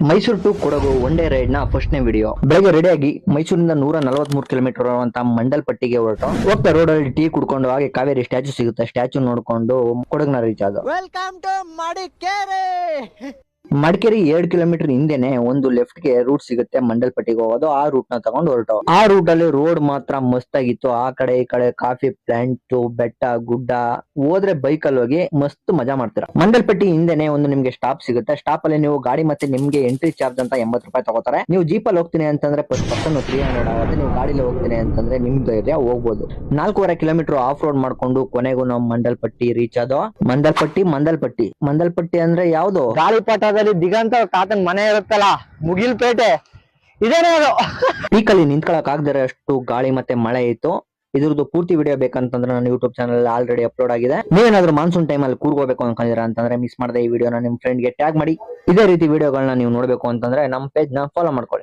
Mysuru to Kodagu one day ride ನ first ನೇ video. ಬೆಳಗ್ಗೆ ರೆಡಿ ಆಗಿ ಮೈಸೂರಿಂದ 143 ಕಿಲೋಮೀಟರ್ ಇರುವಂತಹ ಮಂಡಲ್ಪಟ್ಟಿಗೆ ಹೊರಟು ಹೋಗ್ತಾ ರೋಡ್ ಅಲ್ಲಿ ಟೀ ಕುಡ್ಕೊಂಡು ಹಾಗೆ ಕಾವೇರಿ ಸ್ಟ್ಯಾಚು ಸಿಗುತ್ತೆ, ಸ್ಟ್ಯಾಚು ನೋಡ್ಕೊಂಡು ಕೊಡಗ್ನ ರೀಚ್ ಆದ. Welcome to Madikeri. Madikeri 2 kilometre ಹಿಂದೆನೆ ಒಂದು ಲೆಫ್ಟ್ ಗೆ ರೂಟ್ ಸಿಗುತ್ತೆ ಮಂಡಲ್ಪಟ್ಟಿಗೆ ಹೋಗೋದು. ಆ ರೂಟ್ ನ ತಗೊಂಡು ಹೊರಟು. ಆ ರೂಟ್ ಅಲ್ಲಿ ರೋಡ್ ಮಾತ್ರ ಮಸ್ತ್ ಆಗಿತ್ತು. ಆ ಕಡೆ ಈ ಕಡೆ ಕಾಫಿ ಪ್ಲಾಂಟ್, ಬೆಟ್ಟ ಗುಡ್ಡ, ಹೋದ್ರೆ ಬೈಕ್ ಅಲ್ಲಿ ಹೋಗಿ ಮಸ್ತ್ ಮಜಾ ಮಾಡ್ತೀರಾ. ಮಂಡಲ್ಪಟ್ಟಿ ಹಿಂದೆನೆ ಒಂದು ನಿಮ್ಗೆ ಸ್ಟಾಪ್ ಸಿಗುತ್ತೆ. ಸ್ಟಾಪ್ ಅಲ್ಲಿ ನೀವು ಗಾಡಿ ಮತ್ತೆ ನಿಮ್ಗೆ ಎಂಟ್ರಿ ಚಾರ್ಜ್ ಅಂತ 80 ರೂಪಾಯಿ ತಗೋತಾರೆ. ನೀವು ಜೀಪ್ ಅಲ್ಲಿ ಹೋಗ್ತೀನಿ ಅಂತಂದ್ರೆ ಪರ್ ಪರ್ಸನ್ 300 ಆಗುತ್ತೆ. ನೀವು ಗಾಡಿಲಿ ಹೋಗ್ತೀನಿ ಅಂತಂದ್ರೆ ನಿಮ್ ಧೈರ್ಯ ಹೋಗ್ಬೋದು. 4.5 ಕಿಲೋಮೀಟರ್ ಆಫ್ ರೋಡ್ ಮಾಡ್ಕೊಂಡು ಕೊನೆಗೂ ನಾವು ಮಂಡಲ್ಪಟ್ಟಿ ರೀಚ್ ಆದೋ. ಮಂಡಲ್ಪಟ್ಟಿ ಅಂದ್ರೆ ಯಾವ್ದು? ಗಾಳಿಪಟದಲ್ಲಿ ದಿಗಂತ ಕಾತನ್ ಮನೆ ಇರುತ್ತಲ್ಲ, ಮುಗಿಲ್ಪೇಟೆ ಇದೇನೇ ಅದು. ಪೀಕಲ್ಲಿ ನಿಂತ್ಕೊಳಕ್ ಆಗದಿರೋ ಅಷ್ಟು ಗಾಳಿ ಮತ್ತೆ ಮಳೆ ಇತ್ತು. ಇದ್ರದ್ದು ಪೂರ್ತಿ ವಿಡಿಯೋ ಬೇಕಂತಂದ್ರೆ ನನ್ನ ಯೂಟ್ಯೂಬ್ ಚಾನಲ್ ಆಲ್ರೆಡಿ ಅಪ್ಲೋಡ್ ಆಗಿದೆ. ನೀವೇನಾದ್ರೂ ಮಾನ್ಸೂನ್ ಟೈಮ್ ಅಲ್ಲಿ ಕೂರ್ಗೋಬೇಕು ಅನ್ಕೊಂಡಿರಾ ಅಂತಂದ್ರೆ ಮಿಸ್ ಮಾಡದೆ ಈ ವಿಡಿಯೋನ ನಿಮ್ ಫ್ರೆಂಡ್ ಗೆ ಟ್ಯಾಗ್ ಮಾಡಿ. ಇದೇ ರೀತಿ ವಿಡಿಯೋಗಳನ್ನ ನೀವು ನೋಡ್ಬೇಕು ಅಂತಂದ್ರೆ ನಮ್ಮ ಪೇಜ್ ನ ಫಾಲೋ ಮಾಡ್ಕೊಳ್ಳಿ.